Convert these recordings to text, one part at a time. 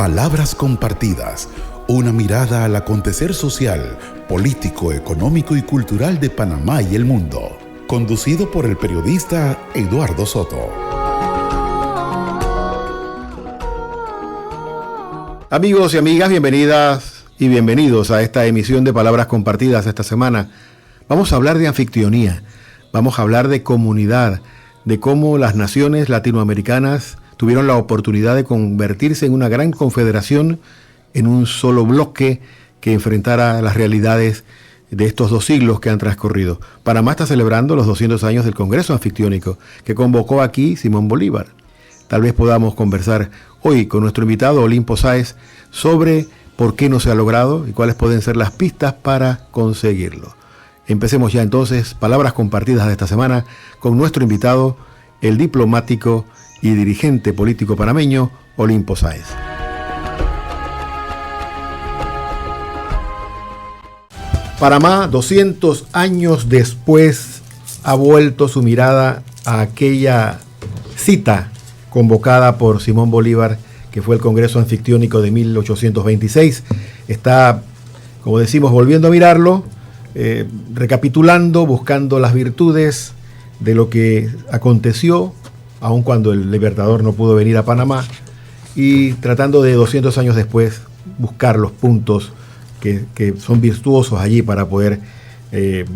Palabras compartidas, una mirada al acontecer social, político, económico y cultural de Panamá y el mundo. Conducido por el periodista Eduardo Soto. Amigos y amigas, bienvenidas y bienvenidos a esta emisión de Palabras Compartidas esta semana. Vamos a hablar de anfitrionía, vamos a hablar de comunidad, de cómo las naciones latinoamericanas tuvieron la oportunidad de convertirse en una gran confederación, en un solo bloque que enfrentara las realidades de estos 2 siglos que han transcurrido. Panamá está celebrando los 200 años del Congreso Anfictiónico que convocó aquí Simón Bolívar. Tal vez podamos conversar hoy con nuestro invitado Olimpo Sáez sobre por qué no se ha logrado y cuáles pueden ser las pistas para conseguirlo. Empecemos ya entonces Palabras Compartidas de esta semana con nuestro invitado, el diplomático y dirigente político panameño Olimpo Sáez. Panamá, 200 años después, ha vuelto su mirada a aquella cita convocada por Simón Bolívar, que fue el Congreso Anfictiónico de 1826. Está, como decimos, volviendo a mirarlo, recapitulando, buscando las virtudes de lo que aconteció, aun cuando el Libertador no pudo venir a Panamá, y tratando de 200 años después buscar los puntos que son virtuosos allí para poder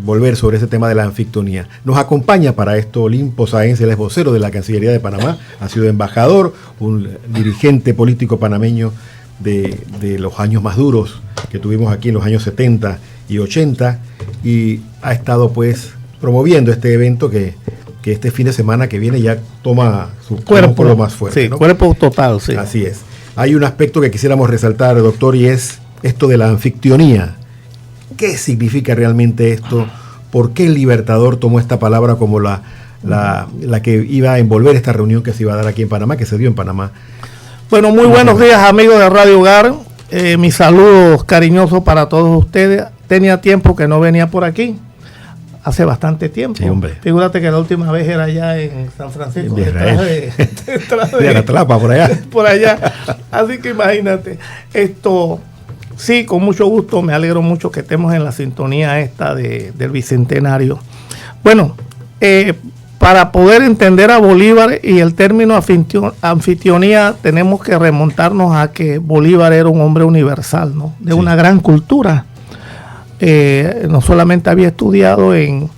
volver sobre ese tema de la anfictonía. Nos acompaña para esto Olimpo Sáez, él es vocero de la Cancillería de Panamá, ha sido embajador, un dirigente político panameño de los años más duros que tuvimos aquí en los años 70 y 80, y ha estado pues promoviendo este evento que este fin de semana que viene ya toma su cuerpo lo más fuerte. Sí, ¿no? Cuerpo total, sí. Así es. Hay un aspecto que quisiéramos resaltar, doctor, y es esto de la anfictionía. ¿Qué significa realmente esto? ¿Por qué el Libertador tomó esta palabra como la que iba a envolver esta reunión que se iba a dar aquí en Panamá, que se dio en Panamá? Bueno, muy buenos días, amigos de Radio Hogar. Mis saludos cariñosos para todos ustedes. Tenía tiempo que no venía por aquí. Hace bastante tiempo. Sí, hombre. Figúrate que la última vez era allá en San Francisco. De la Tlapa, por allá. Por allá. Así que imagínate. Sí, con mucho gusto. Me alegro mucho que estemos en la sintonía esta del Bicentenario. Bueno, para poder entender a Bolívar y el término anfitrionía, tenemos que remontarnos a que Bolívar era un hombre universal, ¿no? De una gran cultura. No solamente había estudiado en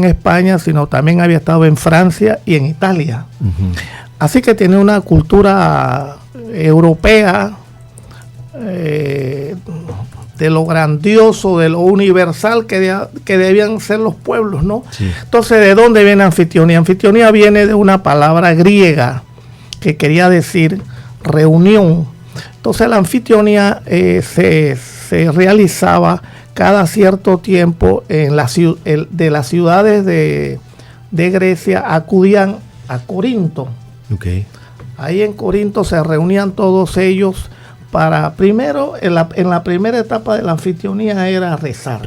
España, sino también había estado en Francia y en Italia. Uh-huh. Así que tiene una cultura europea de lo grandioso, de lo universal que debían ser los pueblos, ¿no? Sí. Entonces, ¿de dónde viene anfitrionía? Anfitrionía viene de una palabra griega que quería decir reunión. Entonces, la anfitrionía se realizaba cada cierto tiempo de las ciudades de Grecia, acudían a Corinto. Okay. Ahí en Corinto se reunían todos ellos para, primero, en la primera etapa de la anfitrionía era rezar.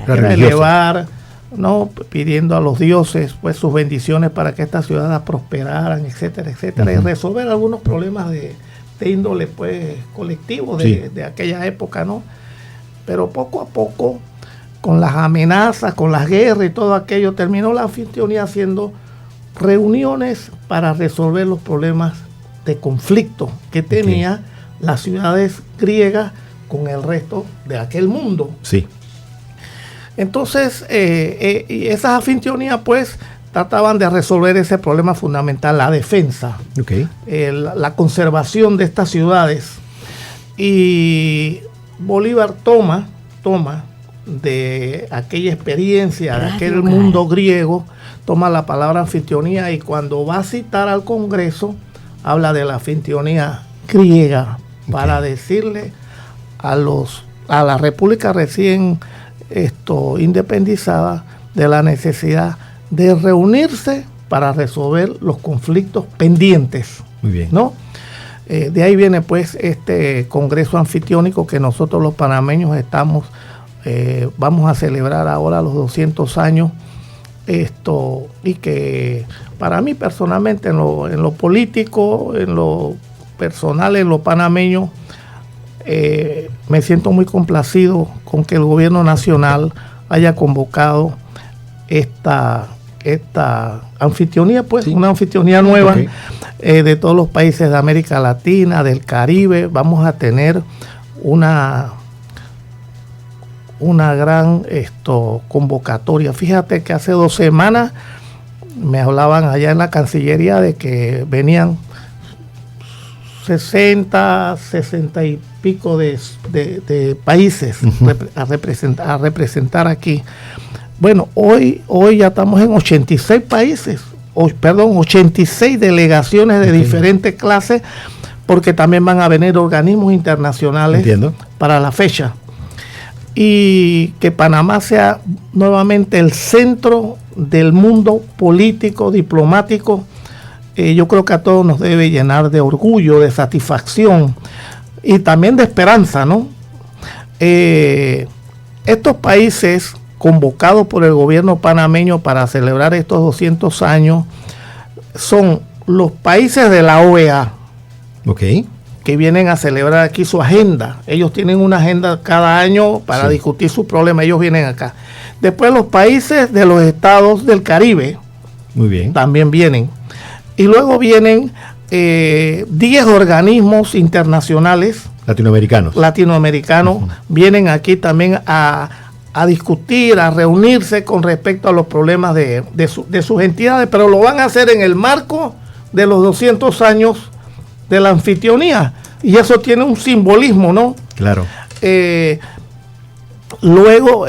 Era elevar, ¿no? Pidiendo a los dioses pues sus bendiciones para que estas ciudades prosperaran, etcétera, etcétera, y resolver algunos problemas de índole pues colectivo de aquella época, ¿no? Pero poco a poco, con las amenazas, con las guerras y todo aquello, terminó la anfitrionía haciendo reuniones para resolver los problemas de conflicto que tenía las ciudades griegas con el resto de aquel mundo. Sí. Entonces, y esas anfitrionías pues trataban de resolver ese problema fundamental, la defensa, la conservación de estas ciudades. Y Bolívar toma de aquella experiencia, de aquel mundo griego, toma la palabra anfitrionía y cuando va a citar al Congreso, habla de la anfitrionía griega para decirle a la República recién independizada de la necesidad de reunirse para resolver los conflictos pendientes. Muy bien. ¿No? De ahí viene pues este Congreso Anfictiónico que nosotros los panameños vamos a celebrar ahora los 200 años, y que para mí personalmente en lo político, en lo personal, en lo panameño, me siento muy complacido con que el gobierno nacional haya convocado esta anfitrionía, pues, sí, una anfitrionía nueva, de todos los países de América Latina, del Caribe. Vamos a tener una gran convocatoria. Fíjate que hace 2 semanas me hablaban allá en la Cancillería de que venían 60 y pico de países a representar aquí. Bueno, hoy ya estamos en 86 países, 86 delegaciones de diferentes clases, porque también van a venir organismos internacionales. Entiendo. Para la fecha. Y que Panamá sea nuevamente el centro del mundo político, diplomático, yo creo que a todos nos debe llenar de orgullo, de satisfacción y también de esperanza, ¿no? Estos países convocados por el gobierno panameño para celebrar estos 200 años son los países de la OEA. Que vienen a celebrar aquí su agenda. Ellos tienen una agenda cada año para discutir sus problemas. Ellos vienen acá. Después los países de los estados del Caribe. Muy bien. También vienen. Y luego vienen 10 organismos internacionales. Latinoamericanos. Vienen aquí también a discutir, a reunirse con respecto a los problemas de sus entidades, pero lo van a hacer en el marco de los 200 años de la anfitrionía, y eso tiene un simbolismo, ¿no? Claro. Luego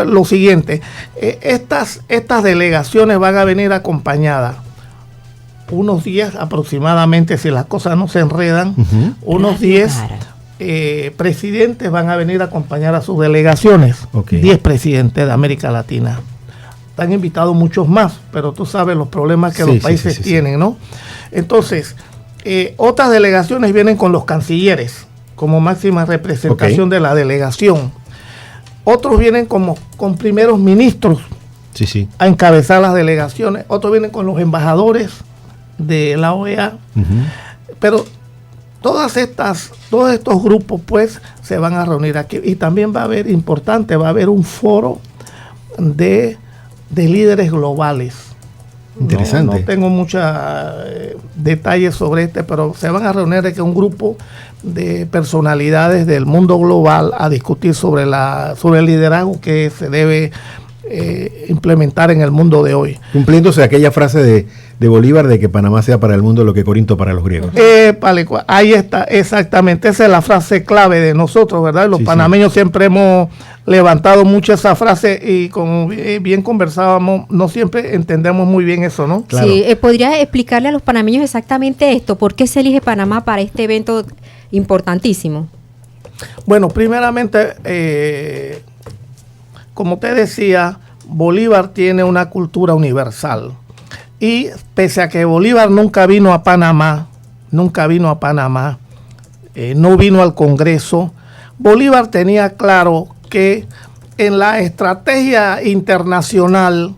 lo siguiente, estas delegaciones van a venir acompañadas unos 10 aproximadamente, si las cosas no se enredan, unos 10 presidentes van a venir a acompañar a sus delegaciones, 10 presidentes de América Latina. Están invitados muchos más, pero tú sabes los problemas que los países tienen, ¿no? Entonces, otras delegaciones vienen con los cancilleres como máxima representación de la delegación. Otros vienen con primeros ministros a encabezar las delegaciones. Otros vienen con los embajadores de la OEA. Pero todos estos grupos pues se van a reunir aquí. Y también va a haber un foro de líderes globales. Interesante. No tengo muchos detalles sobre pero se van a reunir aquí un grupo de personalidades del mundo global a discutir sobre el liderazgo que se debe implementar en el mundo de hoy. Cumpliéndose aquella frase de Bolívar de que Panamá sea para el mundo lo que Corinto para los griegos. Ahí está, exactamente. Esa es la frase clave de nosotros, ¿verdad? Los panameños siempre hemos levantado mucho esa frase y como bien conversábamos, no siempre entendemos muy bien eso, ¿no? Claro. Sí, ¿podría explicarle a los panameños exactamente esto? ¿Por qué se elige Panamá para este evento importantísimo? Bueno, primeramente, como te decía, Bolívar tiene una cultura universal. Y pese a que Bolívar nunca vino a Panamá, no vino al Congreso, Bolívar tenía claro que en la estrategia internacional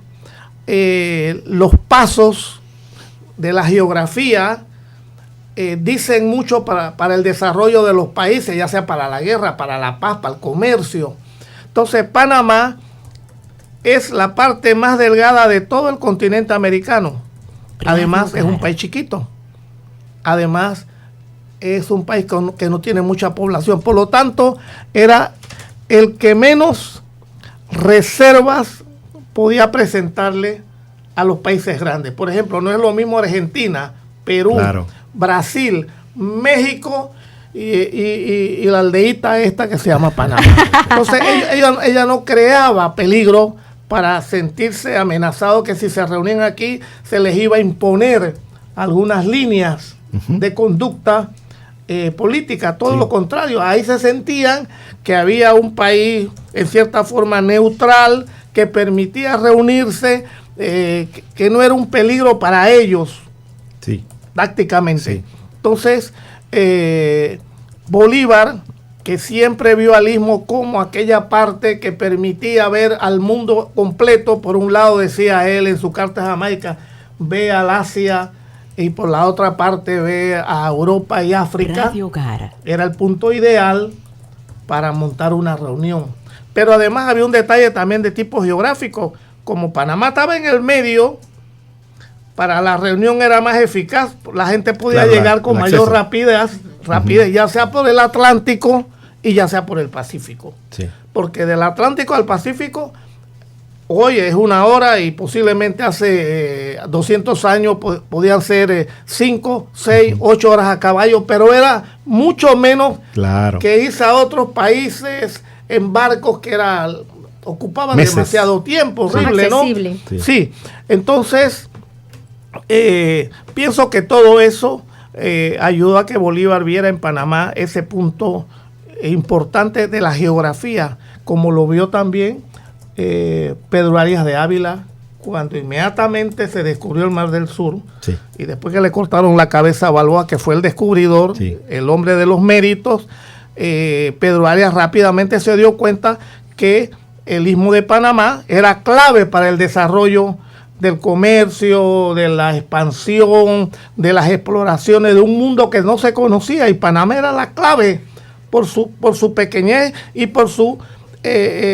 los pasos de la geografía dicen mucho para el desarrollo de los países, ya sea para la guerra, para la paz, para el comercio. Entonces Panamá es la parte más delgada de todo el continente americano. Además, es un país chiquito. Además, es un país que no tiene mucha población. Por lo tanto, era el que menos reservas podía presentarle a los países grandes. Por ejemplo, no es lo mismo Argentina, Perú, Brasil, México y la aldeíta esta que se llama Panamá. Entonces, ella no creaba peligro para sentirse amenazado que si se reunían aquí se les iba a imponer algunas líneas de conducta política. Todo lo contrario, ahí se sentían que había un país en cierta forma neutral que permitía reunirse, que no era un peligro para ellos prácticamente. Entonces Bolívar, que siempre vio al Istmo como aquella parte que permitía ver al mundo completo. Por un lado, decía él en su carta a Jamaica, ve al Asia y por la otra parte ve a Europa y África. Era el punto ideal para montar una reunión. Pero además había un detalle también de tipo geográfico. Como Panamá estaba en el medio, para la reunión era más eficaz. La gente podía llegar con mayor rapidez, ya sea por el Atlántico y ya sea por el Pacífico. Sí. Porque del Atlántico al Pacífico, hoy es 1 hora y posiblemente hace 200 años podían ser 5, 6, 8 horas a caballo, pero era mucho menos que irse a otros países en barcos que ocupaban meses. Demasiado tiempo, horrible, ¿no? Sí. Entonces, pienso que todo eso ayudó a que Bolívar viera en Panamá ese punto importante de la geografía, como lo vio también Pedro Arias de Ávila, cuando inmediatamente se descubrió el Mar del Sur, y después que le cortaron la cabeza a Balboa, que fue el descubridor, el hombre de los méritos, Pedro Arias rápidamente se dio cuenta que el Istmo de Panamá era clave para el desarrollo del comercio, de la expansión, de las exploraciones de un mundo que no se conocía, y Panamá era la clave por su pequeñez y por su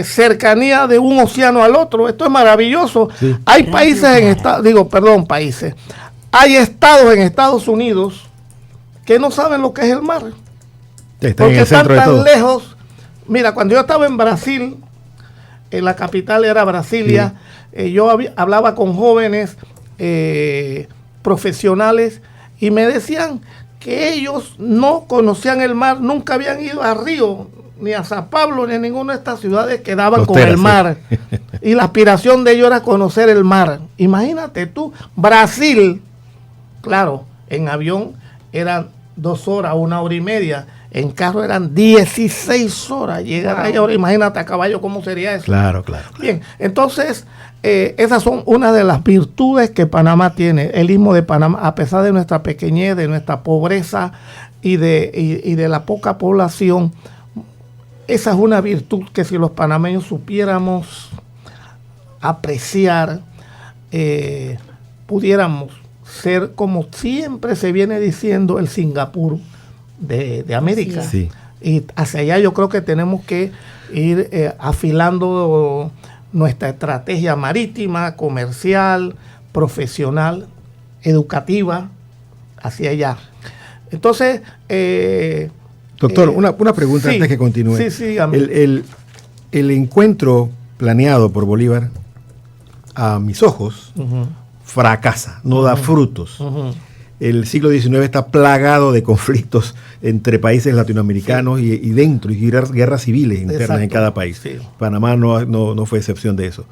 cercanía de un océano al otro. Esto es maravilloso. Sí. Hay países hay estados en Estados Unidos que no saben lo que es el mar. Porque están tan lejos. Mira, cuando yo estaba en Brasil, en la capital era Brasilia, yo hablaba con jóvenes profesionales y me decían que ellos no conocían el mar, nunca habían ido a Río, ni a San Pablo, ni a ninguna de estas ciudades que daban con el mar. Y la aspiración de ellos era conocer el mar. Imagínate tú, Brasil, claro, en avión eran 2 horas, 1 hora y media. En carro eran 16 horas. Llegar ahí ahora, imagínate a caballo cómo sería eso. Claro. Bien, entonces, esas son una de las virtudes que Panamá tiene. El Istmo de Panamá, a pesar de nuestra pequeñez, de nuestra pobreza y de la poca población, esa es una virtud que si los panameños supiéramos apreciar, pudiéramos ser, como siempre se viene diciendo, el Singapur de América. Sí. Y hacia allá yo creo que tenemos que ir afilando nuestra estrategia marítima, comercial, profesional, educativa, hacia allá. Entonces, doctor, una pregunta antes que continúe. Sí, el encuentro planeado por Bolívar, a mis ojos, fracasa, no da frutos. El siglo XIX está plagado de conflictos entre países latinoamericanos y dentro, y guerras civiles internas en cada país. Sí. Panamá no fue excepción de eso.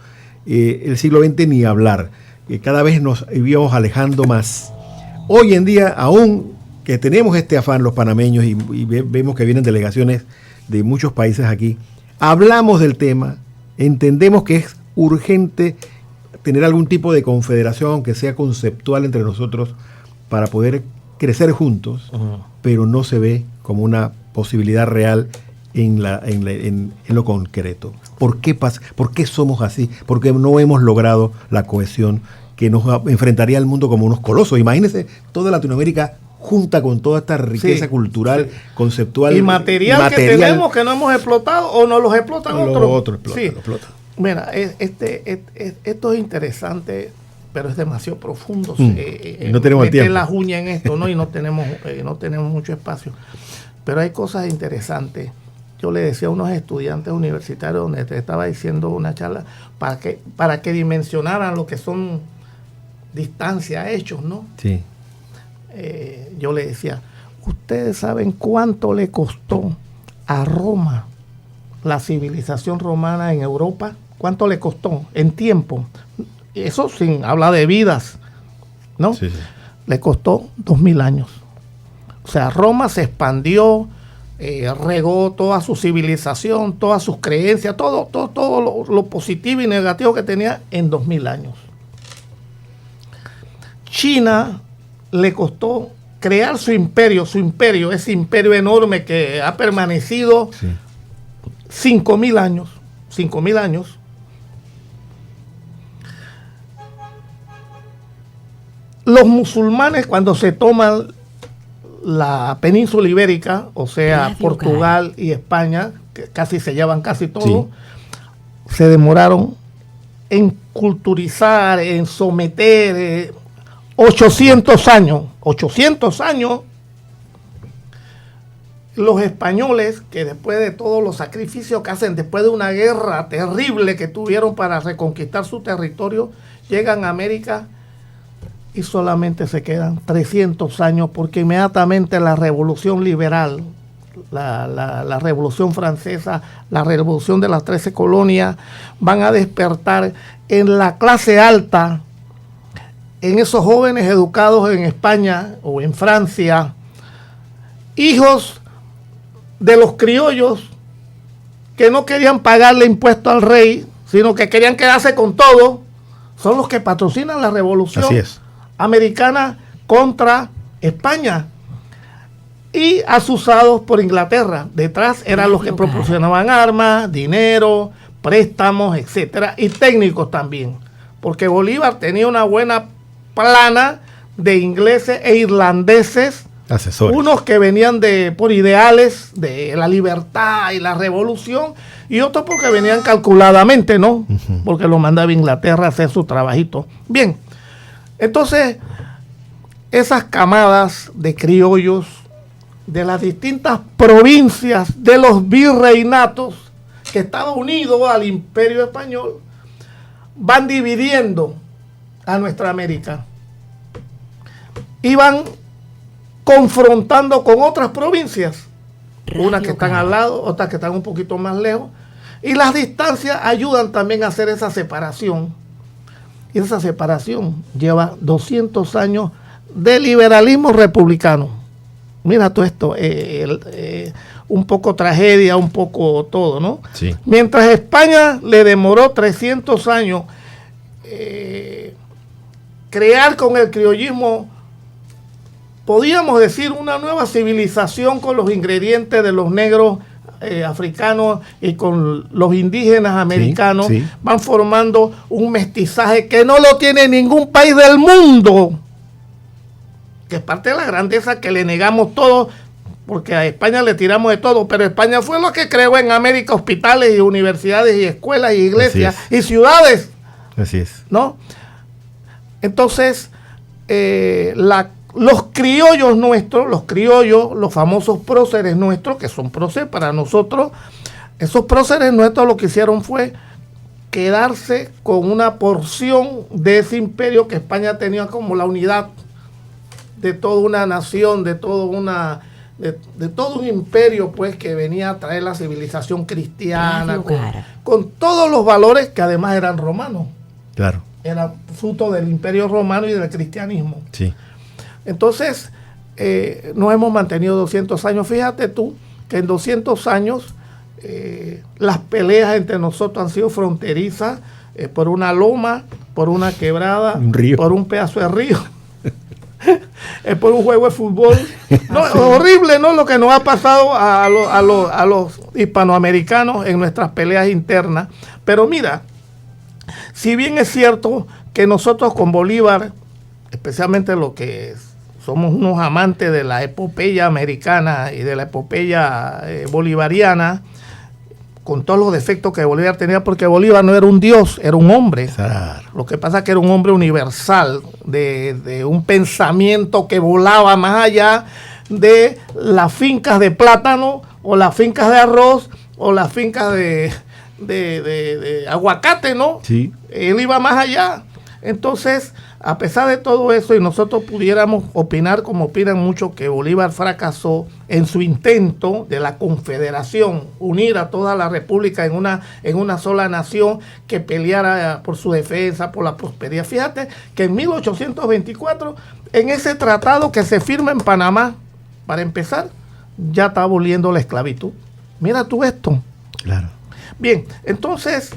El siglo XX ni hablar. Cada vez nos íbamos alejando más. Hoy en día, aún que tenemos este afán los panameños y vemos que vienen delegaciones de muchos países aquí, hablamos del tema, entendemos que es urgente tener algún tipo de confederación, aunque sea conceptual entre nosotros, para poder crecer juntos, pero no se ve como una posibilidad real en lo concreto. ¿Por qué pasa? ¿Por qué somos así? Porque no hemos logrado la cohesión que nos enfrentaría al mundo como unos colosos. Imagínense toda Latinoamérica junta con toda esta riqueza cultural, conceptual y material que tenemos, que no hemos explotado o no los explotan otros. Lo explotan. Mira, esto es interesante, pero es demasiado profundo. No tenemos el tiempo. Las uñas en esto, ¿no? Y no tenemos mucho espacio. Pero hay cosas interesantes. Yo le decía a unos estudiantes universitarios, donde te estaba diciendo una charla, para que dimensionaran lo que son distancias, hechos, ¿no? Sí. Yo le decía, ¿ustedes saben cuánto le costó a Roma la civilización romana en Europa? ¿Cuánto le costó en tiempo? Eso sin hablar de vidas, ¿no? Sí. Le costó 2000 años. O sea, Roma se expandió, regó toda su civilización, todas sus creencias, todo lo positivo y negativo que tenía en 2000 años. China le costó crear su imperio, ese imperio enorme que ha permanecido 5000 años. 5000 años. los musulmanes, cuando se toman la península ibérica, o sea, Portugal y España, que casi se llevan casi todo, se demoraron en culturizar, en someter 800 años. 800 años. Los españoles, que después de todos los sacrificios que hacen, después de una guerra terrible que tuvieron para reconquistar su territorio, llegan a América y solamente se quedan 300 años, porque inmediatamente la revolución liberal, la revolución francesa, la revolución de las 13 colonias, van a despertar en la clase alta, en esos jóvenes educados en España o en Francia, hijos de los criollos que no querían pagarle impuesto al rey, sino que querían quedarse con todo, son los que patrocinan la revolución americana contra España, y asusados por Inglaterra. Detrás eran los que proporcionaban armas, dinero, préstamos, etcétera, y técnicos también, porque Bolívar tenía una buena plana de ingleses e irlandeses, asesores, unos que venían por ideales de la libertad y la revolución, y otros porque venían calculadamente, ¿no? Porque los mandaba Inglaterra a hacer su trabajito. Bien, entonces esas camadas de criollos de las distintas provincias de los virreinatos que estaban unidos al Imperio Español van dividiendo a nuestra América y van confrontando con otras provincias, unas que están al lado, otras que están un poquito más lejos, y las distancias ayudan también a hacer esa separación. Y esa separación lleva 200 años de liberalismo republicano. Mira todo esto, un poco tragedia, un poco todo, ¿no? Sí. Mientras España le demoró 300 años crear con el criollismo, podríamos decir, una nueva civilización con los ingredientes de los negros africanos y con los indígenas americanos, van formando un mestizaje que no lo tiene ningún país del mundo, que es parte de la grandeza que le negamos todo, porque a España le tiramos de todo, pero España fue lo que creó en América hospitales y universidades y escuelas y iglesias y ciudades. Así es. ¿No? Entonces, los criollos nuestros, los famosos próceres nuestros, que son próceres para nosotros, esos próceres nuestros lo que hicieron fue quedarse con una porción de ese imperio que España tenía como la unidad de toda una nación, de todo un imperio, pues, que venía a traer la civilización cristiana, con todos los valores que además eran romanos. Claro. Era fruto del imperio romano y del cristianismo. Sí. Entonces, nos hemos mantenido 200 años. Fíjate tú que en 200 años las peleas entre nosotros han sido fronterizas, por una loma, por una quebrada, un río, por un pedazo de río, por un juego de fútbol. No, es horrible, ¿no? Lo que nos ha pasado a los hispanoamericanos en nuestras peleas internas. Pero mira, si bien es cierto que nosotros con Bolívar, especialmente lo que somos unos amantes de la epopeya americana y de la epopeya bolivariana, con todos los defectos que Bolívar tenía, porque Bolívar no era un dios, era un hombre. Claro. Lo que pasa es que era un hombre universal, de un pensamiento que volaba más allá de las fincas de plátano, o las fincas de arroz, o las fincas de aguacate, ¿no? Sí. Él iba más allá. Entonces, a pesar de todo eso, y nosotros pudiéramos opinar como opinan muchos, que Bolívar fracasó en su intento de la confederación, unir a toda la república en una sola nación que peleara por su defensa, por la prosperidad. Fíjate que en 1824, en ese tratado que se firma en Panamá, para empezar, ya está aboliendo la esclavitud. Mira tú esto. Claro. Bien, entonces,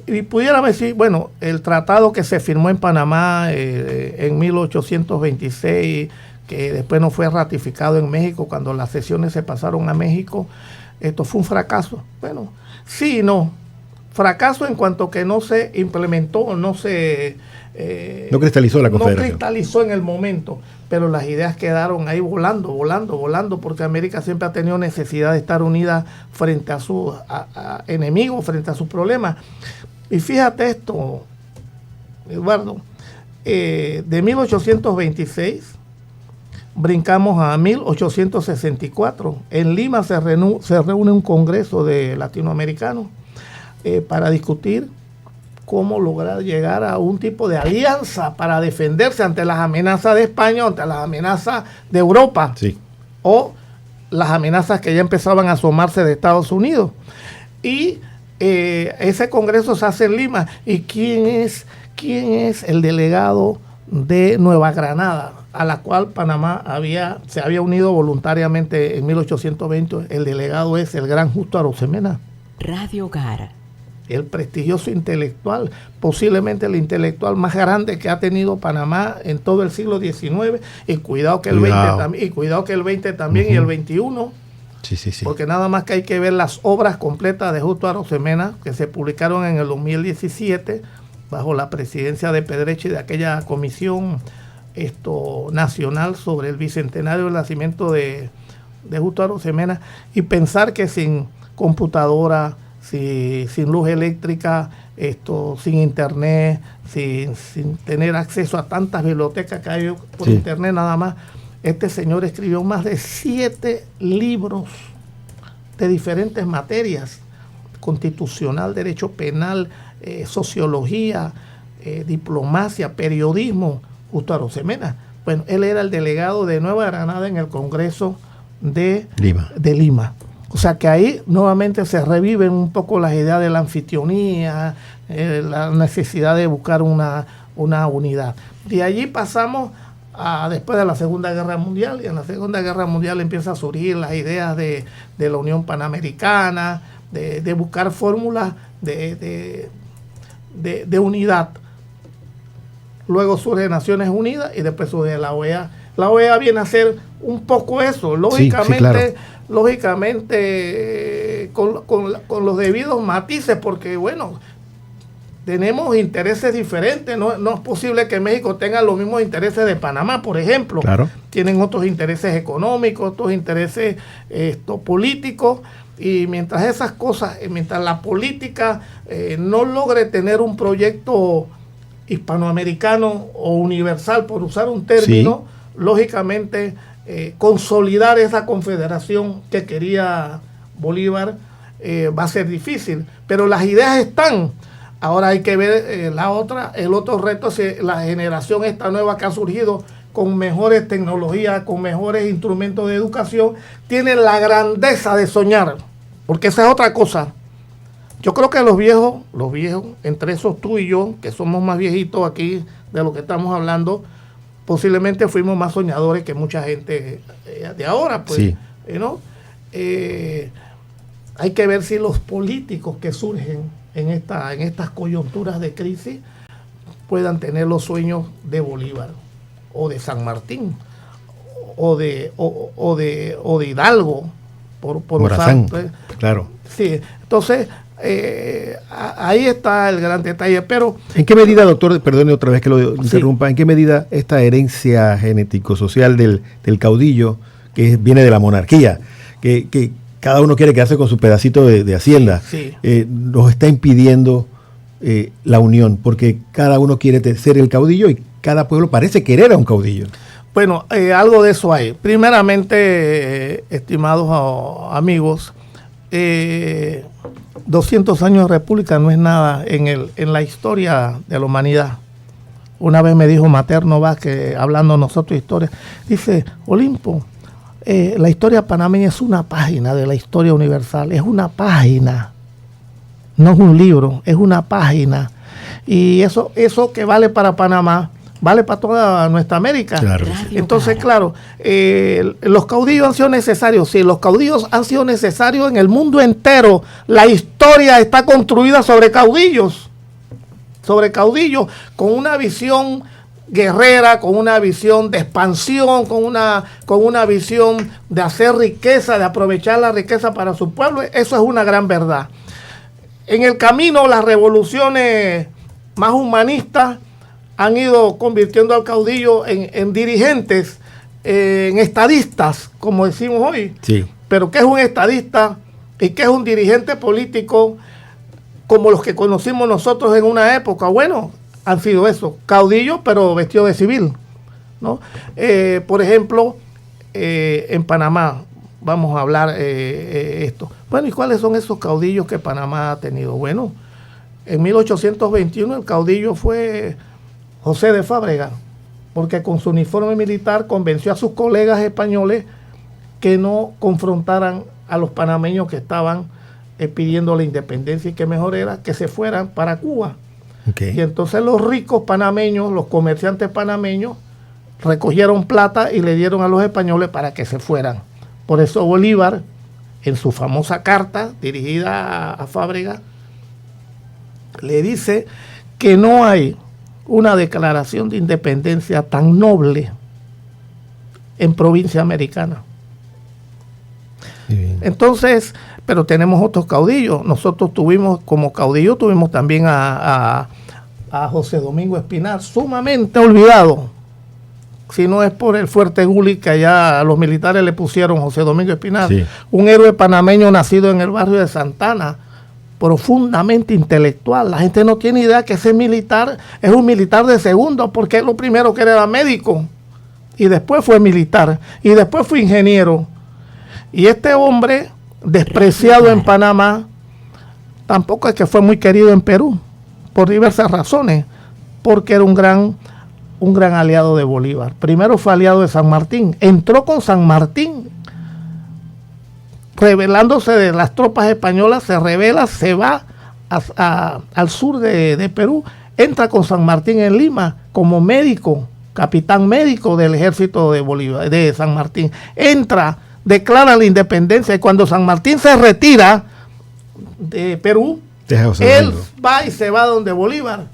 y pudiéramos decir, bueno, el tratado que se firmó en Panamá en 1826, que después no fue ratificado en México cuando las sesiones se pasaron a México, esto fue un fracaso. Bueno, sí y no. fracaso en cuanto que no se implementó, no cristalizó la confederación. No cristalizó en el momento, pero las ideas quedaron ahí volando, porque América siempre ha tenido necesidad de estar unida frente a sus enemigos, frente a sus problemas. Y fíjate esto, Eduardo, de 1826 brincamos a 1864. En Lima se reúne un congreso de latinoamericanos para discutir cómo lograr llegar a un tipo de alianza para defenderse ante las amenazas de España, ante las amenazas de Europa, sí, o las amenazas que ya empezaban a asomarse de Estados Unidos. Y ese congreso se hace en Lima. ¿Y quién es el delegado de Nueva Granada, a la cual Panamá se había unido voluntariamente en 1820? El delegado es el gran Justo Arosemena. Radio Gara. El prestigioso intelectual, posiblemente el intelectual más grande que ha tenido Panamá en todo el siglo XIX, y cuidado que el 20 también, y el 21. Sí. Porque nada más que hay que ver las obras completas de Justo Arosemena, que se publicaron en el 2017, bajo la presidencia de Pedrechi, de aquella comisión nacional sobre el bicentenario del nacimiento de Justo Arosemena, y pensar que sin computadora, sin luz eléctrica, sin internet, sin tener acceso a tantas bibliotecas que hay por internet nada más, este señor escribió más de 7 libros de diferentes materias: constitucional, derecho penal, sociología, diplomacia, periodismo. Justo Arosemena. Bueno, él era el delegado de Nueva Granada en el Congreso de Lima. O sea que ahí nuevamente se reviven un poco las ideas de la anfitrionía, la necesidad de buscar una unidad. De allí pasamos a después de la Segunda Guerra Mundial, y en la Segunda Guerra Mundial empiezan a surgir las ideas de la Unión Panamericana, de buscar fórmulas de unidad. Luego surge Naciones Unidas y después surge la OEA. La OEA viene a ser un poco eso, lógicamente, con los debidos matices, porque bueno, tenemos intereses diferentes. No es posible que México tenga los mismos intereses de Panamá, por ejemplo. Claro. Tienen otros intereses económicos, otros intereses políticos, y mientras esas cosas, mientras la política no logre tener un proyecto hispanoamericano o universal, por usar un término, lógicamente consolidar esa confederación que quería Bolívar va a ser difícil, pero las ideas están. Ahora hay que ver el otro reto, si la generación esta nueva que ha surgido con mejores tecnologías, con mejores instrumentos de educación, tiene la grandeza de soñar, porque esa es otra cosa. Yo creo que los viejos, entre esos tú y yo, que somos más viejitos aquí de lo que estamos hablando, posiblemente fuimos más soñadores que mucha gente de ahora, pues, sí. Hay que ver si los políticos que surgen en estas coyunturas de crisis puedan tener los sueños de Bolívar, o de San Martín, o de Hidalgo, por Morazán, usar, pues. Claro. Sí, entonces ahí está el gran detalle. Pero ¿en qué medida, doctor, perdone otra vez que lo interrumpa, en qué medida esta herencia genético-social del caudillo, que viene de la monarquía, que cada uno quiere quedarse con su pedacito de hacienda, nos está impidiendo la unión? Porque cada uno quiere ser el caudillo y cada pueblo parece querer a un caudillo. Bueno, algo de eso hay. Primeramente, estimados amigos, 200 años de república no es nada en la historia de la humanidad. Una vez me dijo Materno Vázquez, hablando nosotros de historia, dice: Olimpo, la historia panameña es una página de la historia universal, es una página, no es un libro, es una página. Y eso que vale para Panamá, vale para toda nuestra América. Claro. Entonces, claro, los caudillos han sido necesarios. Sí, los caudillos han sido necesarios en el mundo entero. La historia está construida sobre caudillos, con una visión guerrera, con una visión de expansión, con una visión de hacer riqueza, de aprovechar la riqueza para su pueblo. Eso es una gran verdad. En el camino, las revoluciones más humanistas han ido convirtiendo al caudillo en dirigentes, en estadistas, como decimos hoy. Sí. Pero ¿qué es un estadista y qué es un dirigente político como los que conocimos nosotros en una época? Bueno, han sido eso, caudillos pero vestidos de civil, ¿no? Por ejemplo, en Panamá, vamos a hablar esto. Bueno, ¿y cuáles son esos caudillos que Panamá ha tenido? Bueno, en 1821 el caudillo fue José de Fábrega, porque con su uniforme militar convenció a sus colegas españoles que no confrontaran a los panameños que estaban pidiendo la independencia y que mejor era que se fueran para Cuba. Okay. Y entonces los ricos panameños, los comerciantes panameños, recogieron plata y le dieron a los españoles para que se fueran. Por eso Bolívar, en su famosa carta dirigida a Fábrega, le dice que no hay una declaración de independencia tan noble en provincia americana. Sí. Entonces, pero tenemos otros caudillos. Nosotros tuvimos, como caudillo, tuvimos también a José Domingo Espinar, sumamente olvidado. Si no es por el Fuerte Guli, que allá los militares le pusieron José Domingo Espinar, sí. Un héroe panameño nacido en el barrio de Santana, profundamente intelectual. La gente no tiene idea que ese militar es un militar de segundo, porque es lo primero que era médico, y después fue militar, y después fue ingeniero. Y este hombre, despreciado en Panamá, tampoco es que fue muy querido en Perú, por diversas razones, porque era un gran aliado de Bolívar. Primero fue aliado de San Martín, entró con San Martín, rebelándose de las tropas españolas, se rebela, se va al sur de Perú, entra con San Martín en Lima como médico, capitán médico del ejército de Bolívar, de San Martín. Entra, declara la independencia, y cuando San Martín se retira de Perú, él va y se va donde Bolívar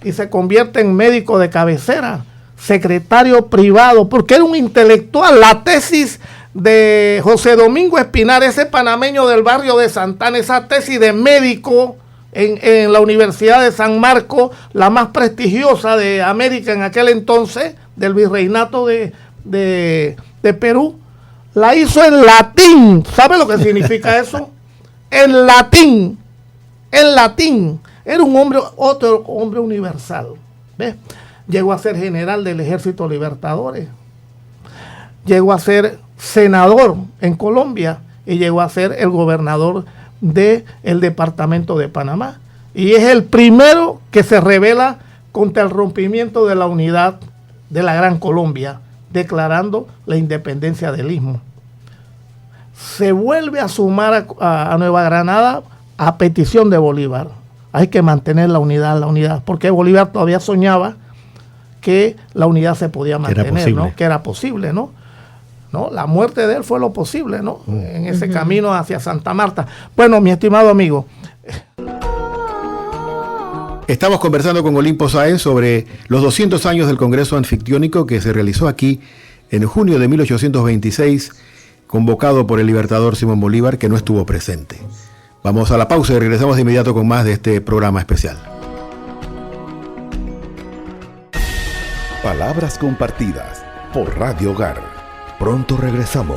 y se convierte en médico de cabecera, secretario privado, porque era un intelectual. La tesis de José Domingo Espinar, ese panameño del barrio de Santana, esa tesis de médico en la Universidad de San Marcos, la más prestigiosa de América en aquel entonces, del virreinato de Perú, la hizo en latín. ¿Sabe lo que significa eso? En latín. En latín. Era otro hombre universal. ¿Ves? Llegó a ser general del Ejército Libertadores. Llegó a ser senador en Colombia y llegó a ser el gobernador del departamento de Panamá. Y es el primero que se rebela contra el rompimiento de la unidad de la Gran Colombia, declarando la independencia del Istmo. Se vuelve a sumar a Nueva Granada a petición de Bolívar. Hay que mantener la unidad, porque Bolívar todavía soñaba que la unidad se podía mantener, ¿no? Que era posible, ¿no? La muerte de él fue lo posible, ¿no? En ese camino hacia Santa Marta. Bueno, mi estimado amigo. Estamos conversando con Olimpo Sáenz sobre los 200 años del Congreso Anfictiónico que se realizó aquí en junio de 1826, convocado por el libertador Simón Bolívar, que no estuvo presente. Vamos a la pausa y regresamos de inmediato con más de este programa especial. Palabras compartidas por Radio Hogar. Pronto regresamos.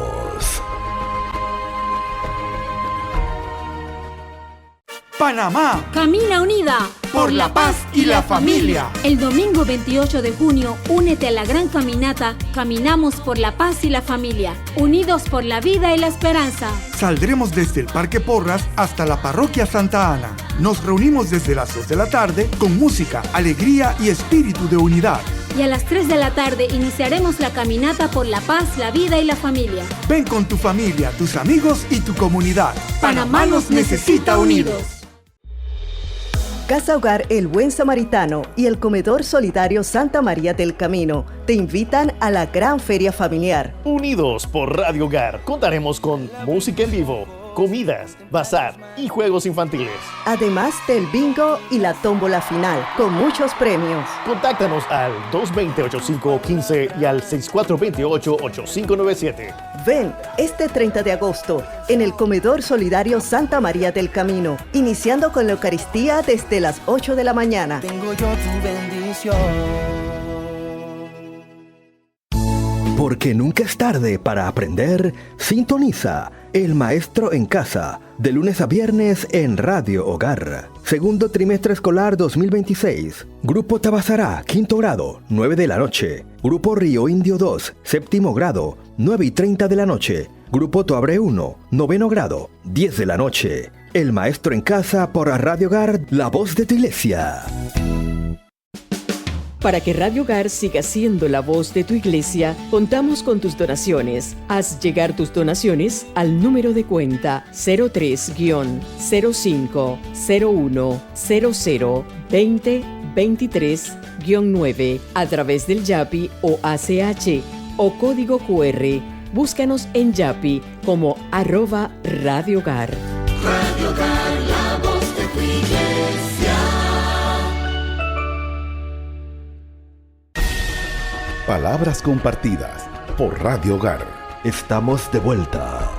Panamá camina unida por la paz y la familia. El domingo 28 de junio, únete a la gran caminata Caminamos por la paz y la familia, unidos por la vida y la esperanza. Saldremos desde el Parque Porras hasta la Parroquia Santa Ana. Nos reunimos desde las 2 de la tarde con música, alegría y espíritu de unidad. Y a las 3 de la tarde iniciaremos la caminata por la paz, la vida y la familia. Ven con tu familia, tus amigos y tu comunidad. Panamá nos necesita unidos. Casa Hogar El Buen Samaritano y el Comedor Solidario Santa María del Camino te invitan a la gran feria familiar. Unidos por Radio Hogar, contaremos con música en vivo, comidas, bazar y juegos infantiles. Además del bingo y la tómbola final, con muchos premios. Contáctanos al 220-8515 y al 6428-8597. Ven este 30 de agosto en el Comedor Solidario Santa María del Camino, iniciando con la Eucaristía desde las 8 de la mañana. Tengo yo tu bendición. Porque nunca es tarde para aprender, sintoniza El Maestro en Casa, de lunes a viernes en Radio Hogar. Segundo trimestre escolar 2026. Grupo Tabasará, quinto grado, 9 de la noche. Grupo Río Indio 2, séptimo grado, 9:30 de la noche. Grupo Toabre 1, noveno grado, 10 de la noche. El Maestro en Casa por Radio Hogar, la voz de tu iglesia. Para que Radio Hogar siga siendo la voz de tu iglesia, contamos con tus donaciones. Haz llegar tus donaciones al número de cuenta 03-05-0100-2023-9 a través del Yapi o ACH o código QR. Búscanos en Yapi como @Radio Hogar. Radio Hogar, la voz de tu iglesia. Palabras compartidas por Radio Hogar. Estamos de vuelta.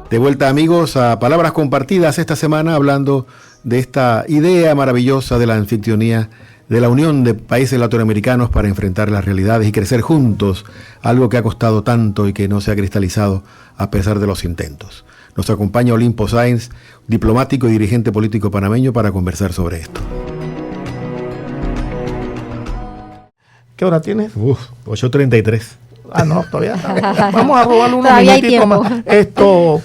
De vuelta, amigos, a Palabras Compartidas esta semana, hablando de esta idea maravillosa de la anfitrionía, de la unión de países latinoamericanos para enfrentar las realidades y crecer juntos, algo que ha costado tanto y que no se ha cristalizado a pesar de los intentos. Nos acompaña Olimpo Sáenz, diplomático y dirigente político panameño, para conversar sobre esto. ¿Qué hora tienes? 8:33. Ah, no, todavía. Vamos a robarle unos Todavía hay minutitos tiempo. más. Esto...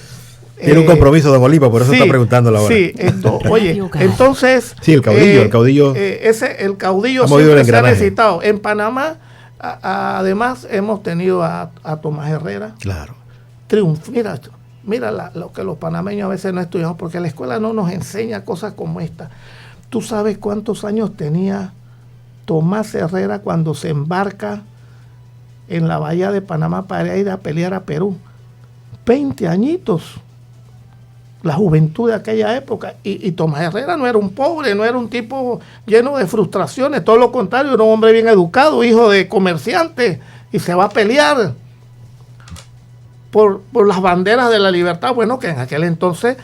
Tiene un compromiso de Olimpo, por eso está preguntando la hora. Sí, oye, entonces... Sí, el caudillo. el caudillo siempre se ha necesitado. En Panamá, además, hemos tenido a Tomás Herrera. Claro. Mira lo que los panameños a veces no estudiamos, porque la escuela no nos enseña cosas como esta. ¿Tú sabes cuántos años tenía Tomás Herrera cuando se embarca en la bahía de Panamá para ir a pelear a Perú? 20 añitos. La juventud de aquella época. Y Tomás Herrera no era un pobre, no era un tipo lleno de frustraciones, todo lo contrario, era un hombre bien educado, hijo de comerciante, y se va a pelear por las banderas de la libertad, bueno, que en aquel entonces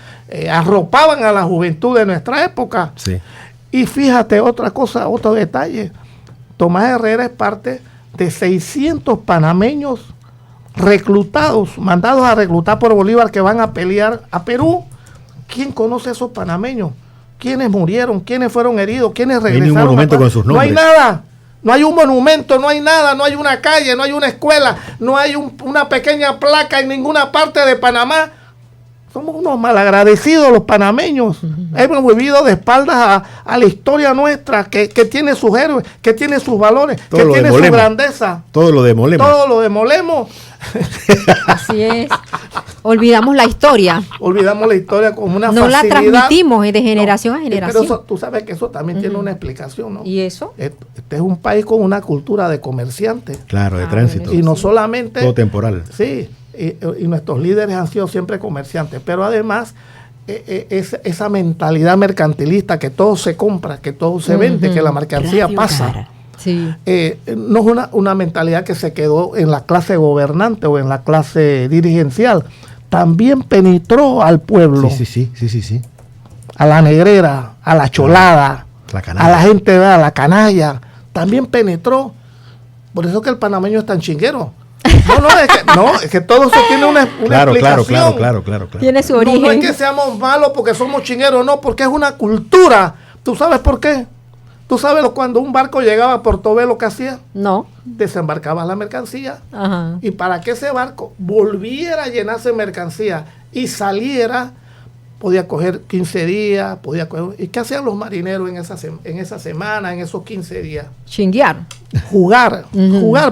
arropaban a la juventud de nuestra época. Sí. Y fíjate otra cosa, otro detalle. Tomás Herrera es parte de 600 panameños reclutados, mandados a reclutar por Bolívar, que van a pelear a Perú. ¿Quién conoce a esos panameños? ¿Quiénes murieron? ¿Quiénes fueron heridos? ¿Quiénes regresaron? No hay un monumento con sus nombres. No hay nada. No hay un monumento, no hay nada, no hay una calle, no hay una escuela, no hay una pequeña placa en ninguna parte de Panamá. Somos unos malagradecidos los panameños. Hemos vivido de espaldas a la historia nuestra, que tiene sus héroes, que tiene sus valores, que tiene su grandeza. Todo lo demolemos. Todo lo demolemos. Así es. Olvidamos la historia. Olvidamos la historia como una no facilidad. La transmitimos de generación a generación. Pero tú sabes que eso también tiene una explicación, ¿no? ¿Y eso? Este es un país con una cultura de comerciantes. Claro, de tránsito. Y no solamente... Todo temporal. Sí, y nuestros líderes han sido siempre comerciantes, pero además esa mentalidad mercantilista, que todo se compra, que todo se vende, que la mercancía pasa. Sí. No es una mentalidad que se quedó en la clase gobernante o en la clase dirigencial. También penetró al pueblo. Sí. A la negrera, a la cholada, a la gente, a la canalla. También penetró. Por eso que el panameño es tan chinguero. Es que todo eso tiene una explicación. Claro. Tiene su origen. No es que seamos malos porque somos chingueros, no, porque es una cultura. ¿Tú sabes por qué? ¿Tú sabes cuando un barco llegaba a Portobelo lo que hacía? No. Desembarcaba la mercancía. Ajá. Y para que ese barco volviera a llenarse de mercancía y saliera, podía coger 15 días, ¿Y qué hacían los marineros en esa semana, en esos 15 días? Chinguear. Jugar,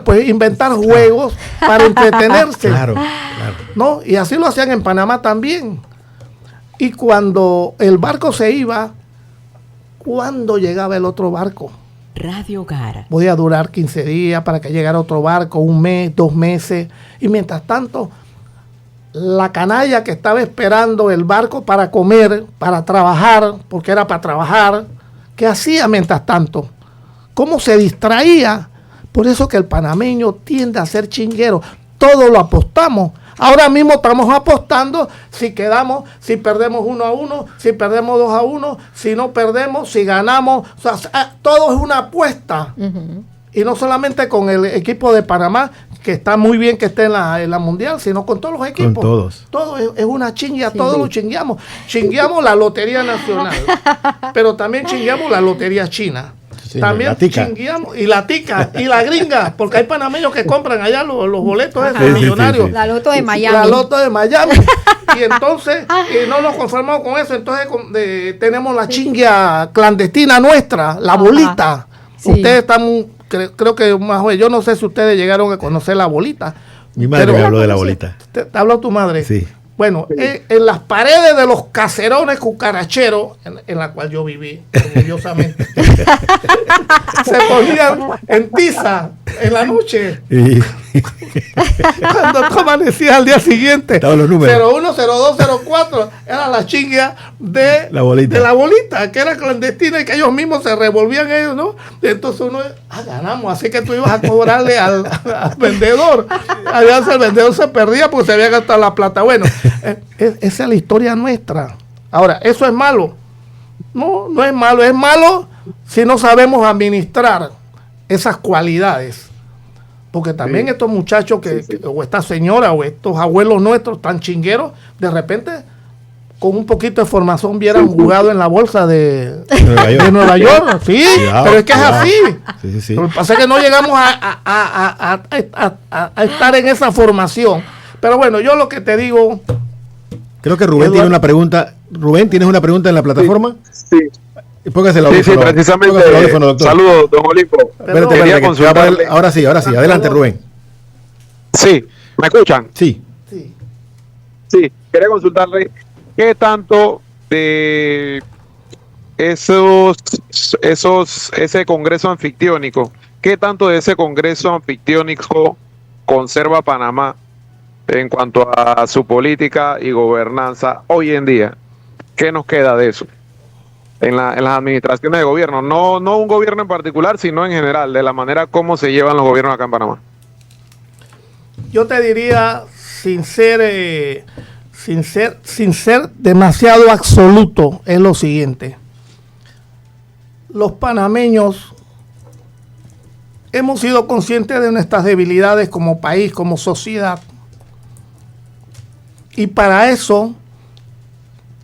pues inventar juegos para entretenerse. Claro. ¿No? Y así lo hacían en Panamá también. Y cuando el barco se iba, ¿cuándo llegaba el otro barco? Radio Hogar. Podía durar 15 días para que llegara otro barco, 1 mes, 2 meses. Y mientras tanto, la canalla que estaba esperando el barco para comer, para trabajar, porque era para trabajar, ¿qué hacía mientras tanto? ¿Cómo se distraía? Por eso que el panameño tiende a ser chinguero. Todo lo apostamos. Ahora mismo estamos apostando si quedamos, si perdemos 1-1, si perdemos 2-1, si no perdemos, si ganamos. O sea, todo es una apuesta. Uh-huh. Y no solamente con el equipo de Panamá, que está muy bien que esté en la mundial, sino con todos los equipos. Con todos. Todo es una chinga, todos lo chingueamos. Chingueamos la Lotería Nacional, pero también chingueamos la Lotería China. Sí, también chingueamos, y la tica, y la gringa, porque hay panameños que compran allá los boletos esos millonarios. Sí. La loto de Miami. La loto de Miami. Y entonces no nos conformamos con eso, entonces tenemos la chinga clandestina nuestra, la bolita. Sí. Ustedes están, creo que más joven, yo no sé si ustedes llegaron a conocer la bolita. Mi madre me habló de la bolita. ¿Te habló tu madre? Sí. Bueno, en las paredes de los caserones cucaracheros, en la cual yo viví, orgullosamente, se ponían en tiza en la noche. Cuando tú amanecías al día siguiente, estaban los números. 01, 02, 04, era la chinga de la bolita, que era clandestina y que ellos mismos se revolvían ellos, ¿no? Y entonces uno, ganamos, así que tú ibas a cobrarle al vendedor. Allá el vendedor se perdía porque se había gastado la plata. Bueno, esa es la historia nuestra. Ahora, ¿eso es malo? No, no es malo. Es malo si no sabemos administrar esas cualidades. Porque también estos muchachos o esta señora o estos abuelos nuestros tan chingueros, de repente con un poquito de formación hubieran jugado en la bolsa de Nueva York. Sí, pero es que es así. Sí. Lo que pasa es que no llegamos a estar en esa formación. Pero bueno, yo lo que te digo... Creo que Rubén tiene una pregunta. Rubén, ¿tienes una pregunta en la plataforma? Sí. Póngase el audífono. Sí, precisamente. Saludos, don Olimpo. Espérate, ahora sí. Adelante, Rubén. Sí, ¿me escuchan? Sí. Sí, quería consultarle qué tanto de ese congreso anfictiónico, qué tanto de ese congreso anfictiónico conserva Panamá en cuanto a su política y gobernanza hoy en día. ¿Qué nos queda de eso? En las administraciones de gobierno, no un gobierno en particular, sino en general, de la manera como se llevan los gobiernos acá en Panamá. Yo te diría, sin ser demasiado absoluto, es lo siguiente. Los panameños hemos sido conscientes de nuestras debilidades como país, como sociedad. Y para eso,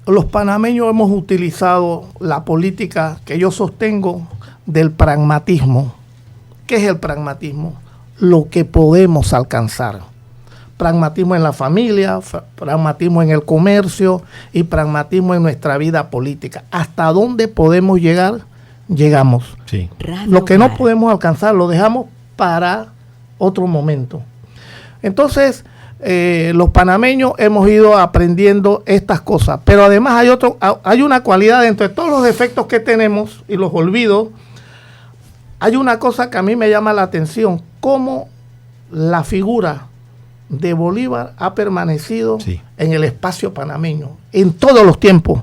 los panameños hemos utilizado la política que yo sostengo del pragmatismo. ¿Qué es el pragmatismo? Lo que podemos alcanzar. Pragmatismo en la familia, pragmatismo en el comercio y pragmatismo en nuestra vida política. ¿Hasta dónde podemos llegar? Llegamos. Sí. Lo que no podemos alcanzar lo dejamos para otro momento. Entonces, los panameños hemos ido aprendiendo estas cosas, pero además hay una cualidad dentro de todos los defectos que tenemos y los olvido. Hay una cosa que a mí me llama la atención, cómo la figura de Bolívar ha permanecido en el espacio panameño en todos los tiempos,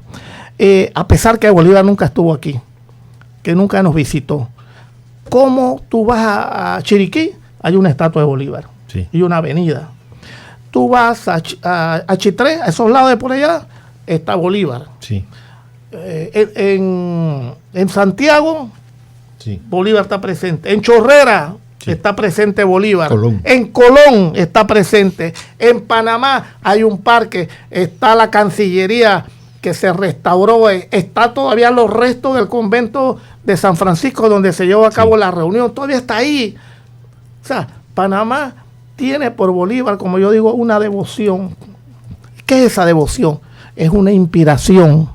a pesar que Bolívar nunca estuvo aquí, que nunca nos visitó. Como tú vas a Chiriquí, hay una estatua de Bolívar y una avenida. Tú vas a Chitré, a esos lados de por allá, está Bolívar. Sí. En Santiago, Bolívar está presente. En Chorrera está presente Bolívar. Colón. En Colón está presente. En Panamá hay un parque, está la Cancillería que se restauró. Está todavía los restos del convento de San Francisco donde se llevó a cabo la reunión. Todavía está ahí. O sea, Panamá tiene por Bolívar, como yo digo, una devoción. ¿Qué es esa devoción? Es una inspiración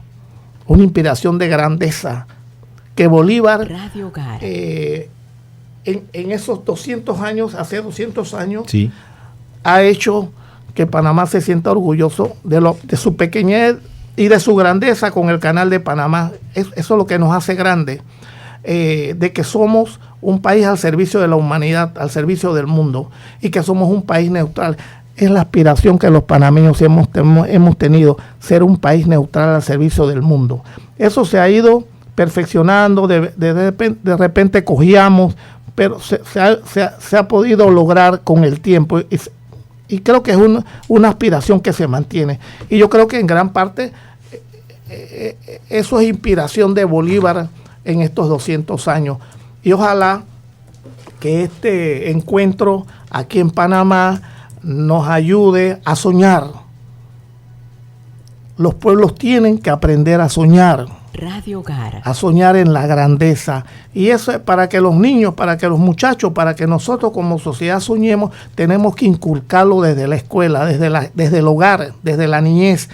de grandeza que Bolívar en esos 200 años, hace 200 años, ha hecho que Panamá se sienta orgulloso de su pequeñez y de su grandeza con el Canal de Panamá. Eso es lo que nos hace grande. de que somos un país al servicio de la humanidad, al servicio del mundo, y que somos un país neutral. Es la aspiración que los panameños hemos tenido, ser un país neutral al servicio del mundo. Eso se ha ido perfeccionando, de repente cogíamos, pero se ha podido lograr con el tiempo, y creo que es una aspiración que se mantiene. Y yo creo que en gran parte eso es inspiración de Bolívar en estos 200 años. Y ojalá que este encuentro aquí en Panamá nos ayude a soñar. Los pueblos tienen que aprender a soñar. Radio Hogar. A soñar en la grandeza. Y eso es para que los niños, para que los muchachos, para que nosotros como sociedad soñemos, tenemos que inculcarlo desde la escuela, desde el hogar, desde la niñez.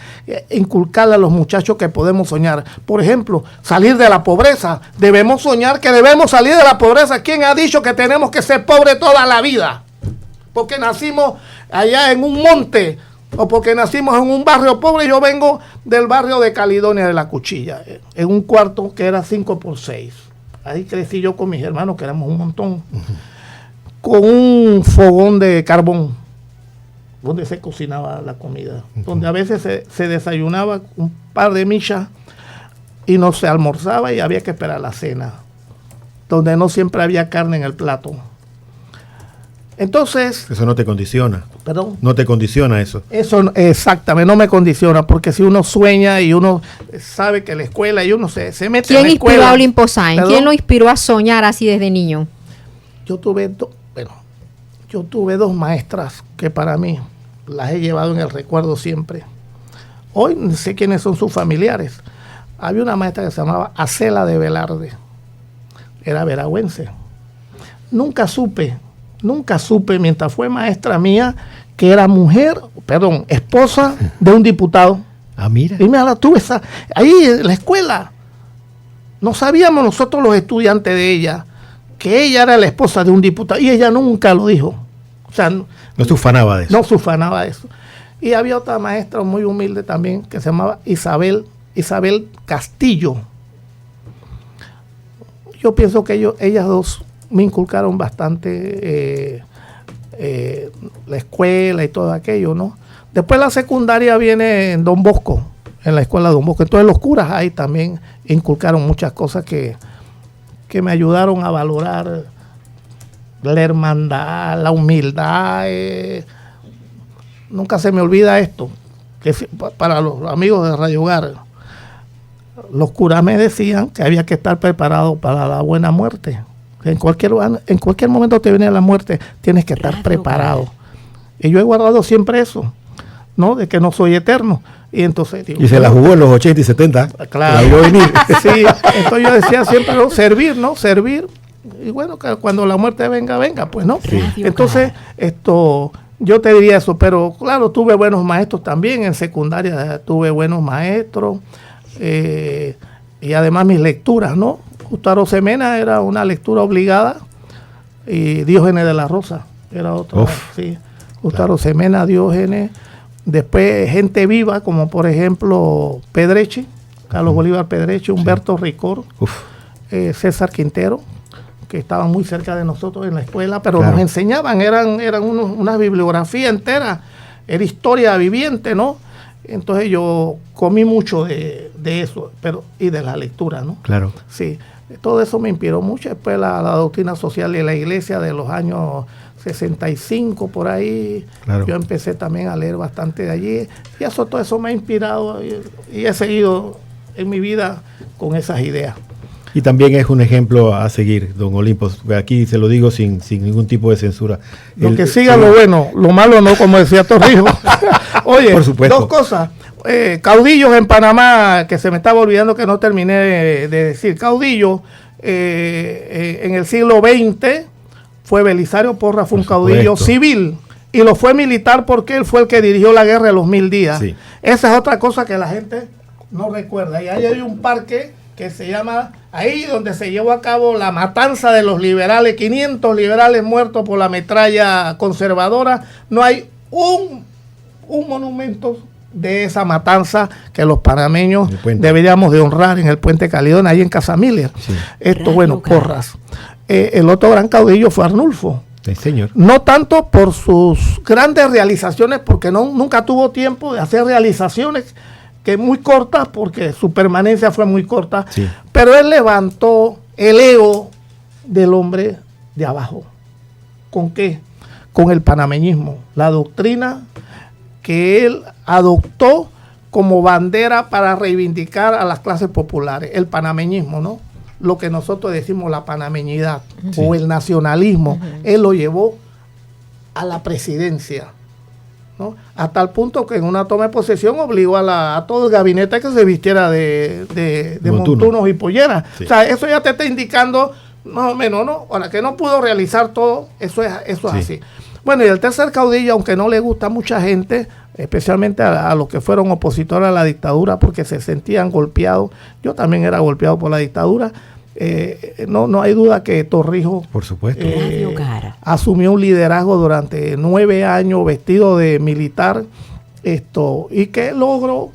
Inculcarle a los muchachos que podemos soñar. Por ejemplo, salir de la pobreza. Debemos soñar que debemos salir de la pobreza. ¿Quién ha dicho que tenemos que ser pobres toda la vida? Porque nacimos allá en un monte, o porque nacimos en un barrio pobre. Yo vengo del barrio de Caledonia de la Cuchilla, en un cuarto que era 5x6. Ahí crecí yo con mis hermanos, que éramos un montón, con un fogón de carbón, donde se cocinaba la comida, donde a veces se desayunaba un par de millas y no se almorzaba y había que esperar la cena, donde no siempre había carne en el plato. Entonces... Eso no te condiciona. ¿Perdón? No te condiciona eso. Eso exactamente, no me condiciona, porque si uno sueña y uno sabe que la escuela y uno se mete en la escuela... ¿Quién inspiró a Olimpo Sáenz? ¿Quién lo inspiró a soñar así desde niño? Yo tuve dos maestras que para mí las he llevado en el recuerdo siempre. Hoy no sé quiénes son sus familiares. Había una maestra que se llamaba Acela de Velarde. Era veragüense. Nunca supe mientras fue maestra mía que era esposa de un diputado. Ah, mira. Y mira, tuve ahí en la escuela. No sabíamos nosotros los estudiantes de ella que ella era la esposa de un diputado, y ella nunca lo dijo. O sea, no se ufanaba de eso. No se ufanaba de eso. Y había otra maestra muy humilde también que se llamaba Isabel Castillo. Yo pienso que ellas dos me inculcaron bastante la escuela y todo aquello, ¿no? Después la secundaria viene en Don Bosco, en la escuela de Don Bosco. Entonces los curas ahí también inculcaron muchas cosas que me ayudaron a valorar la hermandad, la humildad. Nunca se me olvida esto, que para los amigos de Radio Hogar, los curas me decían que había que estar preparado para la buena muerte. En cualquier momento te viene la muerte, tienes que estar preparado. Y yo he guardado siempre eso, ¿no? De que no soy eterno. Y entonces digo, y se la jugó en los 80 y 70. Claro. La vio venir. Sí, entonces yo decía siempre, ¿no? Servir. Y bueno, que cuando la muerte venga, pues no. Sí. Entonces, yo te diría eso, pero claro, tuve buenos maestros también. En secundaria tuve buenos maestros. Y además mis lecturas, ¿no? Justo Arosemena era una lectura obligada, y Diógenes de la Rosa era otra. Sí. Justo Arosemena, Diógenes. Después gente viva, como por ejemplo Pedreche, Carlos Bolívar Pedreche, Humberto Ricor, César Quintero, que estaban muy cerca de nosotros en la escuela, pero nos enseñaban, eran una bibliografía entera, era historia viviente, ¿no? Entonces yo comí mucho de eso, y de la lectura, ¿no? Claro. Sí, todo eso me inspiró mucho. Después la doctrina social de la iglesia de los años 65 por ahí. Claro. Yo empecé también a leer bastante de allí, y todo eso me ha inspirado, y he seguido en mi vida con esas ideas. Y también es un ejemplo a seguir, don Olimpo. Aquí se lo digo sin ningún tipo de censura. Que siga lo bueno, lo malo no, como decía Torrijos. Oye, por supuesto. Dos cosas. Caudillos en Panamá, que se me estaba olvidando que no terminé de decir. Caudillo, en el siglo XX, fue Belisario Porras, fue un caudillo civil. Y lo fue militar porque él fue el que dirigió la guerra de los 1000 días. Sí. Esa es otra cosa que la gente no recuerda. Y ahí hay un parque que se llama, ahí donde se llevó a cabo la matanza de los liberales, 500 liberales muertos por la metralla conservadora. No hay un monumento de esa matanza que los panameños deberíamos de honrar en el Puente Calidón, ahí en Casamiglia. Sí. Porras. El otro gran caudillo fue Arnulfo. Sí, señor. No tanto por sus grandes realizaciones, porque nunca tuvo tiempo de hacer realizaciones que muy cortas, porque su permanencia fue muy corta, sí. Pero él levantó el ego del hombre de abajo. ¿Con qué? Con el panameñismo, la doctrina que él adoptó como bandera para reivindicar a las clases populares, el panameñismo, ¿no? Lo que nosotros decimos la panameñidad, sí. O el nacionalismo, él lo llevó a la presidencia, ¿no? A tal punto que en una toma de posesión obligó a todo el gabinete que se vistiera de montunos y polleras. Sí. O sea, eso ya te está indicando más o menos, ¿no? Ahora, que no pudo realizar todo, eso es sí. Así. Bueno, y el tercer caudillo, aunque no le gusta a mucha gente, especialmente a los que fueron opositores a la dictadura porque se sentían golpeados, yo también era golpeado por la dictadura, no hay duda que Torrijos, por supuesto, asumió un liderazgo durante 9 años vestido de militar, y que logró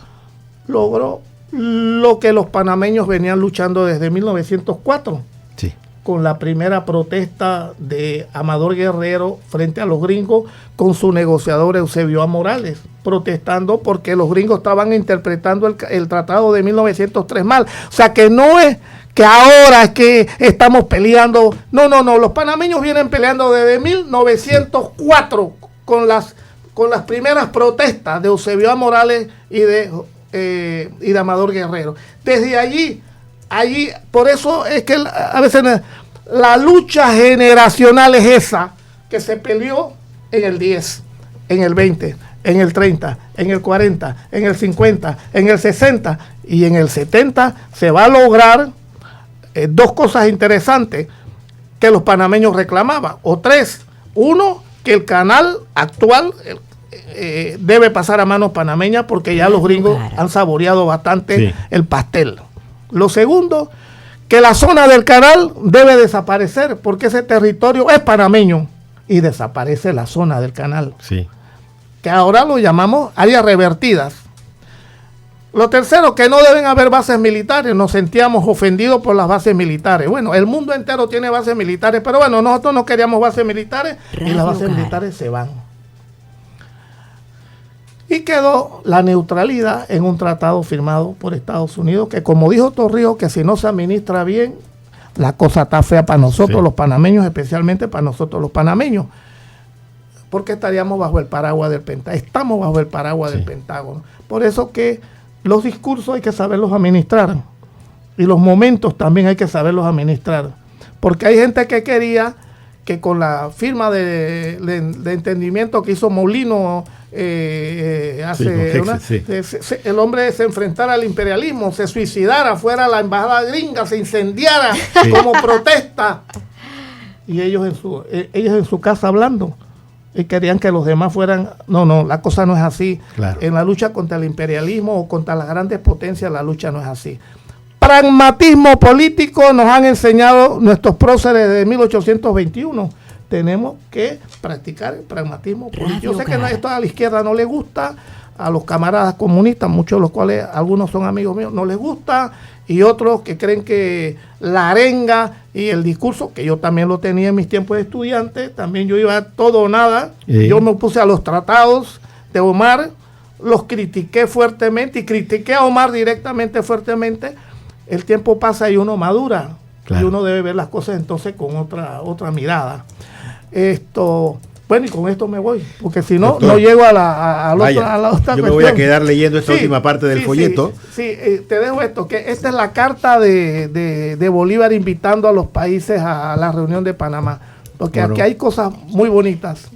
lo que los panameños venían luchando desde 1904. Sí. Con la primera protesta de Amador Guerrero frente a los gringos con su negociador Eusebio A. Morales, protestando porque los gringos estaban interpretando el tratado de 1903 mal. O sea, que no es que ahora es que estamos peleando. No, los panameños vienen peleando desde 1904 con las primeras protestas de Eusebio A. Morales y de Amador Guerrero. Desde allí, por eso es que a veces la lucha generacional es esa, que se peleó en el 10, en el 20, en el 30, en el 40, en el 50, en el 60 y en el 70 se va a lograr 2 cosas interesantes que los panameños reclamaban, o 3. 1, que el canal actual debe pasar a manos panameñas porque ya los gringos han saboreado bastante el pastel. Lo segundo, que la zona del canal debe desaparecer porque ese territorio es panameño y desaparece la zona del canal. Sí. Que ahora lo llamamos áreas revertidas. Lo tercero, que no deben haber bases militares. Nos sentíamos ofendidos por las bases militares. Bueno, el mundo entero tiene bases militares, pero bueno, nosotros no queríamos bases militares y las bases militares se van. Y quedó la neutralidad en un tratado firmado por Estados Unidos, que como dijo Torrijos, que si no se administra bien, la cosa está fea para nosotros los panameños, especialmente para nosotros los panameños. Porque estaríamos bajo el paraguas del Pentágono. Estamos bajo el paraguas del Pentágono. Por eso que los discursos hay que saberlos administrar. Y los momentos también hay que saberlos administrar. Porque hay gente que quería que con la firma de entendimiento que hizo Moulino el hombre se enfrentara al imperialismo, se suicidara, fuera a la embajada gringa, se incendiara como protesta. Y ellos en su casa hablando. Y querían que los demás fueran. No, la cosa no es así. Claro. En la lucha contra el imperialismo o contra las grandes potencias, la lucha no es así. Pragmatismo político nos han enseñado nuestros próceres de 1821. Tenemos que practicar el pragmatismo político. Yo sé que esto a la izquierda no le gusta, a los camaradas comunistas, muchos de los cuales algunos son amigos míos, no les gusta, y otros que creen que la arenga y el discurso, que yo también lo tenía en mis tiempos de estudiante, también yo iba a todo o nada, yo me opuse a los tratados de Omar, los critiqué fuertemente y critiqué a Omar directamente, fuertemente. El tiempo pasa y uno madura, y uno debe ver las cosas entonces con otra mirada. Bueno, y con esto me voy, porque si no, no llego a la otra cuestión. Yo me voy a quedar leyendo esta última parte del folleto. Te dejo esto, que esta es la carta de Bolívar invitando a los países a la reunión de Panamá, porque aquí hay cosas muy bonitas.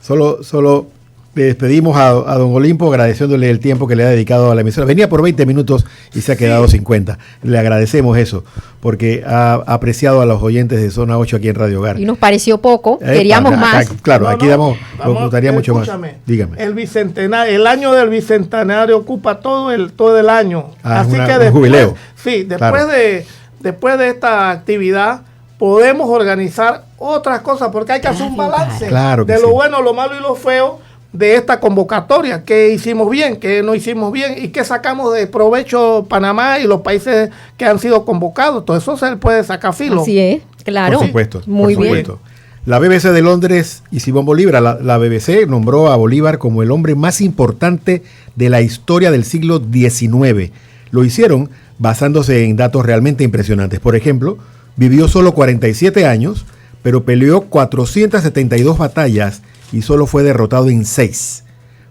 Solo le despedimos a don Olimpo agradeciéndole el tiempo que le ha dedicado a la emisora. Venía por 20 minutos y se ha quedado 50. Le agradecemos eso, porque ha apreciado a los oyentes de Zona 8 aquí en Radio Hogar. Y nos pareció poco, queríamos más. Claro, aquí nos gustaría mucho más. Dígame. El año del bicentenario ocupa todo el año. Así que después, jubileo. Sí, después de esta actividad podemos organizar otras cosas, porque hay que hacer un balance de lo bueno, lo malo y lo feo. de esta convocatoria, qué hicimos bien, qué no hicimos bien y qué sacamos de provecho Panamá y los países que han sido convocados. Todo eso se le puede sacar filo. Así es, claro. Por supuesto. Muy por bien. supuesto. La BBC de Londres y Simón Bolívar, la BBC nombró a Bolívar como el hombre más importante de la historia del siglo XIX. Lo hicieron basándose en datos realmente impresionantes. Por ejemplo, vivió solo 47 años, pero peleó 472 batallas y solo fue derrotado en 6.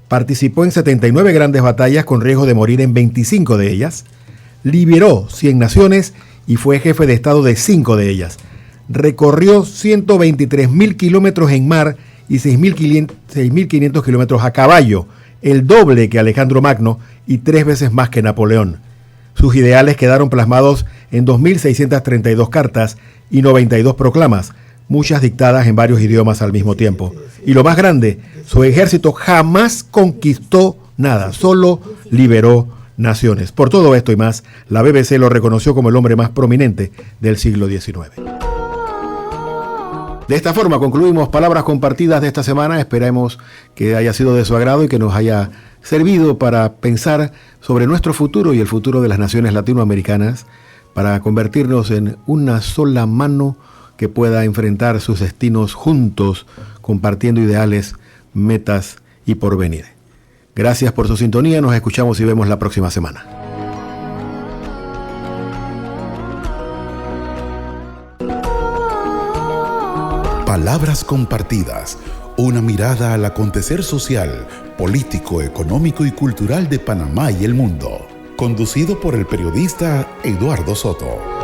Participó en 79 grandes batallas con riesgo de morir en 25 de ellas. Liberó 100 naciones y fue jefe de Estado de 5 de ellas. Recorrió 123.000 kilómetros en mar y 6.500 kilómetros a caballo, el doble que Alejandro Magno y 3 veces más que Napoleón. Sus ideales quedaron plasmados en 2.632 cartas y 92 proclamas, muchas dictadas en varios idiomas al mismo tiempo. Y lo más grande, su ejército jamás conquistó nada, solo liberó naciones. Por todo esto y más, la BBC lo reconoció como el hombre más prominente del siglo XIX. De esta forma concluimos Palabras Compartidas de esta semana. Esperemos que haya sido de su agrado y que nos haya servido para pensar sobre nuestro futuro y el futuro de las naciones latinoamericanas, para convertirnos en una sola mano que pueda enfrentar sus destinos juntos, compartiendo ideales, metas y porvenir. Gracias por su sintonía, nos escuchamos y vemos la próxima semana. Palabras compartidas, una mirada al acontecer social, político, económico y cultural de Panamá y el mundo. Conducido por el periodista Eduardo Soto.